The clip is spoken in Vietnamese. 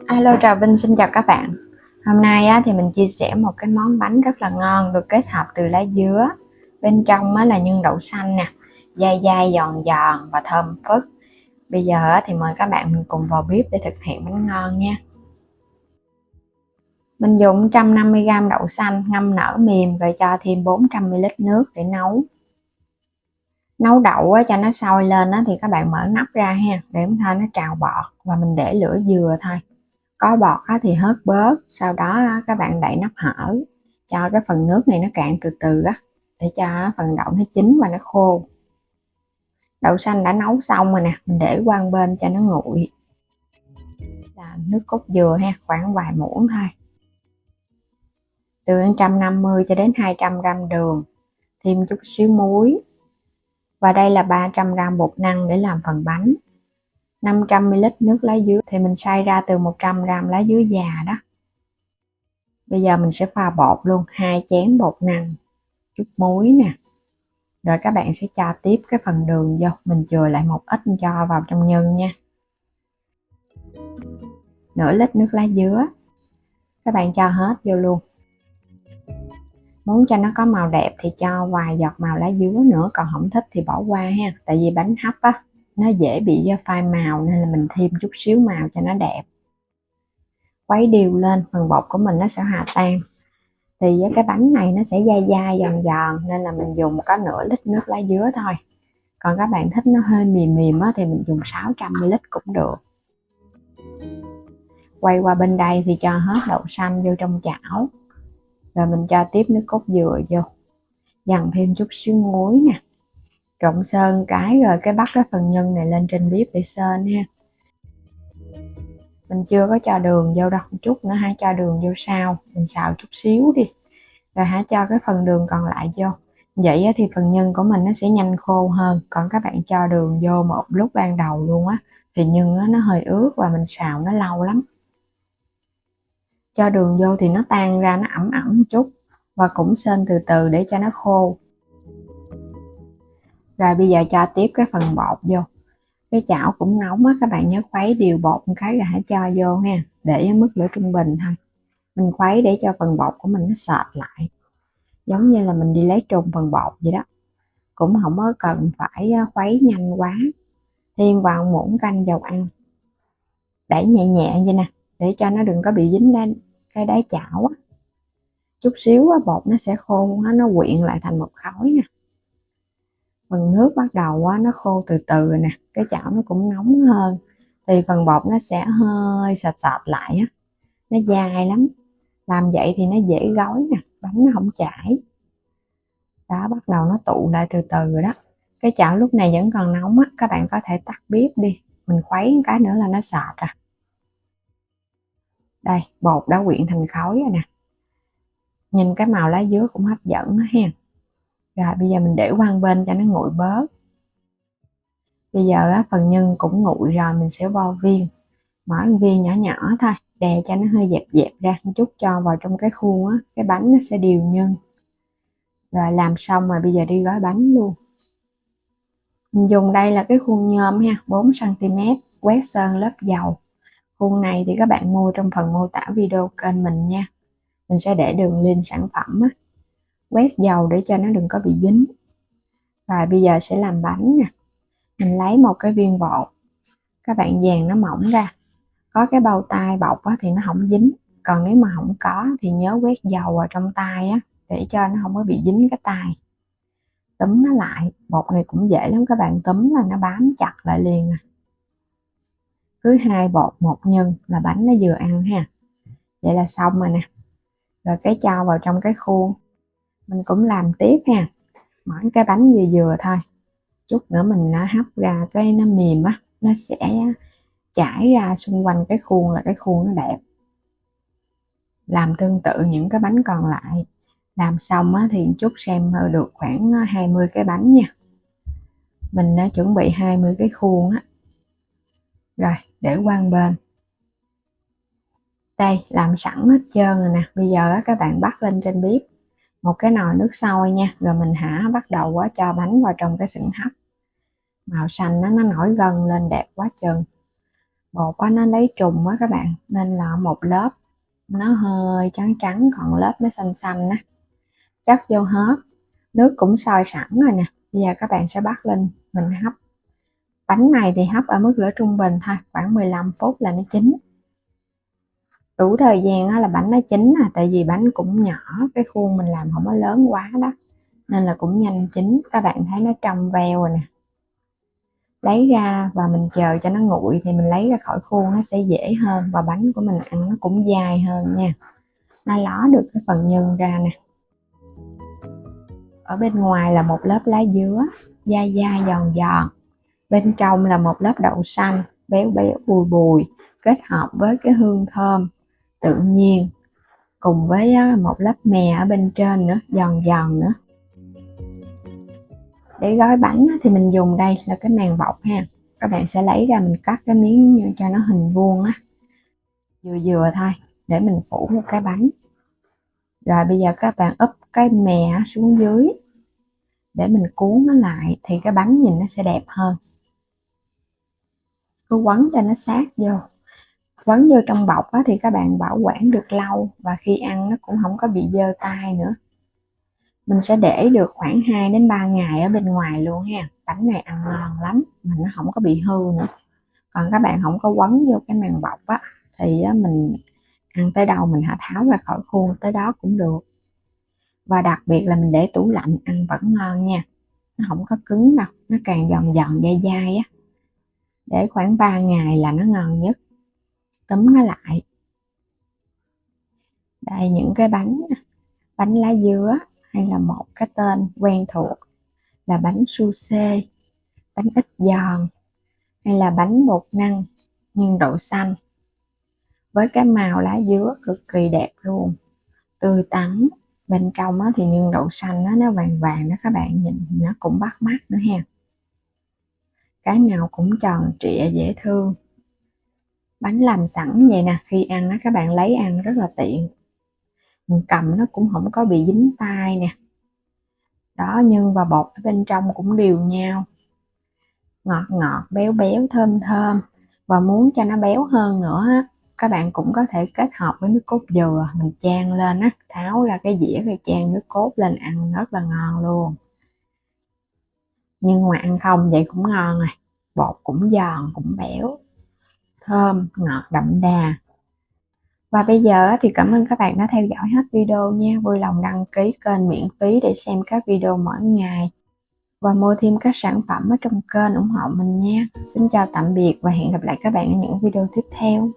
Alo, chào Vinh, xin chào các bạn. Hôm nay thì mình chia sẻ một cái món bánh rất là ngon được kết hợp từ lá dứa. Bên trong là nhân đậu xanh nè, dai dai giòn giòn và thơm phức. Bây giờ thì mời các bạn mình cùng vào bếp để thực hiện bánh ngon nha. Mình dùng 150g đậu xanh ngâm nở mềm rồi cho thêm 400ml nước để nấu. Nấu đậu cho nó sôi lên thì các bạn mở nắp ra ha, để thôi nó trào bọt và mình để lửa vừa thôi. Có bọt thì hớt bớt, sau đó các bạn đậy nắp hở cho cái phần nước này nó cạn từ từ để cho phần đậu nó chín và nó khô. Đậu xanh đã nấu xong rồi nè, mình để qua một bên cho nó nguội. Là nước cốt dừa ha, khoảng vài muỗng thôi. Từ 150 cho đến 200g đường, thêm chút xíu muối. Và đây là 300g bột năng để làm phần bánh. 500ml nước lá dứa thì mình xay ra từ 100g lá dứa già đó. Bây giờ mình sẽ pha bột luôn, 2 chén bột năng, chút muối nè. Rồi các bạn sẽ cho tiếp cái phần đường vô, mình chừa lại một ít cho vào trong nhân nha. Nửa lít nước lá dứa, các bạn cho hết vô luôn. Muốn cho nó có màu đẹp thì cho vài giọt màu lá dứa nữa, còn không thích thì bỏ qua ha. Tại vì bánh hấp nó dễ bị phai màu nên là mình thêm chút xíu màu cho nó đẹp. Khuấy đều lên, phần bột của mình nó sẽ hòa tan. Thì cái bánh này nó sẽ dai dai giòn giòn nên là mình dùng có nửa lít nước lá dứa thôi. Còn các bạn thích nó hơi mềm mềm thì mình dùng 600ml cũng được. Quay qua bên đây thì cho hết đậu xanh vô trong chảo. Rồi mình cho tiếp nước cốt dừa vô. Dằn thêm chút xíu muối nè. Trộn sơ cái rồi bắt cái phần nhân này lên trên bếp để sên ha. Mình chưa có cho đường vô đâu, một chút nữa hãy cho đường vô sau. Mình xào chút xíu đi. Rồi hãy cho cái phần đường còn lại vô. Vậy thì phần nhân của mình nó sẽ nhanh khô hơn. Còn các bạn cho đường vô một lúc ban đầu luôn thì nhân nó hơi ướt và mình xào nó lâu lắm. Cho đường vô thì nó tan ra, nó ẩm ẩm một chút và cũng sên từ từ để cho nó khô. Rồi bây giờ cho tiếp cái phần bột vô. Cái chảo cũng nóng các bạn nhớ khuấy đều bột một cái rồi hãy cho vô ha, để mức lửa trung bình thôi. Mình khuấy để cho phần bột của mình nó sệt lại, giống như là mình đi lấy trùng phần bột vậy đó. Cũng không có cần phải khuấy nhanh quá. Thêm vào muỗng canh dầu ăn, đẩy nhẹ nhẹ vậy nè, để cho nó đừng có bị dính lên cái đáy chảo chút xíu bột nó sẽ khô, nó quyện lại thành một khối nè. Phần nước bắt đầu nó khô từ từ rồi nè, cái chảo nó cũng nóng hơn thì phần bột nó sẽ hơi sệt sệt lại nó dai lắm. Làm vậy thì nó dễ gói nè, bánh nó không chảy. Đó, bắt đầu nó tụ lại từ từ rồi đó. Cái chảo lúc này vẫn còn nóng các bạn có thể tắt bếp đi, mình khuấy cái nữa là nó sệt rồi. Đây, bột đã quyện thành khối rồi nè. Nhìn cái màu lá dứa cũng hấp dẫn đó ha. Rồi bây giờ mình để qua bên cho nó nguội bớt. Bây giờ phần nhân cũng nguội rồi, mình sẽ vo viên. Mở viên nhỏ nhỏ thôi, đè cho nó hơi dẹp dẹp ra một chút, cho vào trong cái khuôn cái bánh nó sẽ đều nhân. Rồi làm xong rồi bây giờ đi gói bánh luôn. Mình dùng đây là cái khuôn nhôm ha, 4cm, quét sơn lớp dầu. Khuôn này thì các bạn mua trong phần mô tả video kênh mình nha. Mình sẽ để đường link sản phẩm quét dầu để cho nó đừng có bị dính. Và bây giờ sẽ làm bánh nè. Mình lấy một cái viên bột, các bạn dàn nó mỏng ra. Có cái bao tay bọc thì nó không dính. Còn nếu mà không có thì nhớ quét dầu vào trong tay để cho nó không có bị dính cái tay. Túm nó lại, bột này cũng dễ lắm, các bạn túm là nó bám chặt lại liền Cứ 2 bột 1 nhân là bánh nó vừa ăn ha. Vậy là xong rồi nè. Rồi cái cho vào trong cái khuôn. Mình cũng làm tiếp ha. Mỗi cái bánh vừa vừa thôi. Chút nữa mình hấp ra cái nó mềm nó sẽ chảy ra xung quanh cái khuôn là cái khuôn nó đẹp. Làm tương tự những cái bánh còn lại. Làm xong thì chút xem được khoảng 20 cái bánh nha. Mình đã chuẩn bị 20 cái khuôn Rồi để qua một bên. Đây, làm sẵn hết trơn rồi nè. Bây giờ các bạn bắt lên trên bếp một cái nồi nước sôi nha. Rồi mình bắt đầu cho bánh vào trong cái sừng hấp. Màu xanh nó nổi gân lên đẹp quá trơn. Bột á, nó lấy trùng á các bạn, nên là một lớp nó hơi trắng trắng, còn lớp nó xanh xanh á. Chất vô hết, nước cũng sôi sẵn rồi nè. Bây giờ các bạn sẽ bắt lên mình hấp. Bánh này thì hấp ở mức lửa trung bình thôi, khoảng 15 phút là nó chín. Đủ thời gian là bánh nó chín tại vì bánh cũng nhỏ, cái khuôn mình làm không có lớn quá đó, nên là cũng nhanh chín. Các bạn thấy nó trong veo rồi nè. Lấy ra và mình chờ cho nó nguội thì mình lấy ra khỏi khuôn nó sẽ dễ hơn, và bánh của mình ăn nó cũng dai hơn nha. Nó ló được cái phần nhân ra nè. Ở bên ngoài là một lớp lá dứa dai dai giòn giòn, bên trong là một lớp đậu xanh béo béo bùi bùi, kết hợp với cái hương thơm tự nhiên, cùng với một lớp mè ở bên trên nữa, giòn giòn nữa. Để gói bánh thì mình dùng đây là cái màng bọc ha. Các bạn sẽ lấy ra mình cắt cái miếng cho nó hình vuông á, vừa vừa thôi, để mình phủ một cái bánh. Rồi bây giờ các bạn úp cái mè xuống dưới để mình cuốn nó lại thì cái bánh nhìn nó sẽ đẹp hơn. Cứ quấn cho nó sát vô, quấn vô trong bọc thì các bạn bảo quản được lâu, và khi ăn nó cũng không có bị dơ tay nữa. Mình sẽ để được khoảng 2 đến 3 ngày ở bên ngoài luôn ha. Bánh này ăn ngon lắm mà nó không có bị hư nữa. Còn các bạn không có quấn vô cái màng bọc thì mình ăn tới đâu mình hả tháo ra khỏi khuôn tới đó cũng được. Và đặc biệt là mình để tủ lạnh ăn vẫn ngon nha, nó không có cứng đâu, nó càng giòn giòn dai dai á. Để khoảng 3 ngày là nó ngon nhất. Túm nó lại. Đây những cái bánh lá dứa, hay là một cái tên quen thuộc là bánh su xê, bánh ít giòn, hay là bánh bột năng nhân đậu xanh, với cái màu lá dứa cực kỳ đẹp luôn, tươi tắn. Bên trong thì nhân đậu xanh nó vàng vàng đó, các bạn nhìn nó cũng bắt mắt nữa ha. Cái nào cũng tròn trịa dễ thương. Bánh làm sẵn vậy nè, khi ăn các bạn lấy ăn rất là tiện, mình cầm nó cũng không có bị dính tay nè. Đó, nhân và bột ở bên trong cũng đều nhau, ngọt ngọt béo béo thơm thơm. Và muốn cho nó béo hơn nữa các bạn cũng có thể kết hợp với nước cốt dừa, mình chan lên tháo ra cái dĩa rồi chan nước cốt lên ăn rất là ngon luôn. Nhưng mà ăn không vậy cũng ngon rồi, bột cũng giòn cũng béo, thơm ngọt đậm đà. Và bây giờ thì cảm ơn các bạn đã theo dõi hết video nha. Vui lòng đăng ký kênh miễn phí để xem các video mỗi ngày, và mua thêm các sản phẩm ở trong kênh ủng hộ mình nha. Xin chào tạm biệt và hẹn gặp lại các bạn ở những video tiếp theo.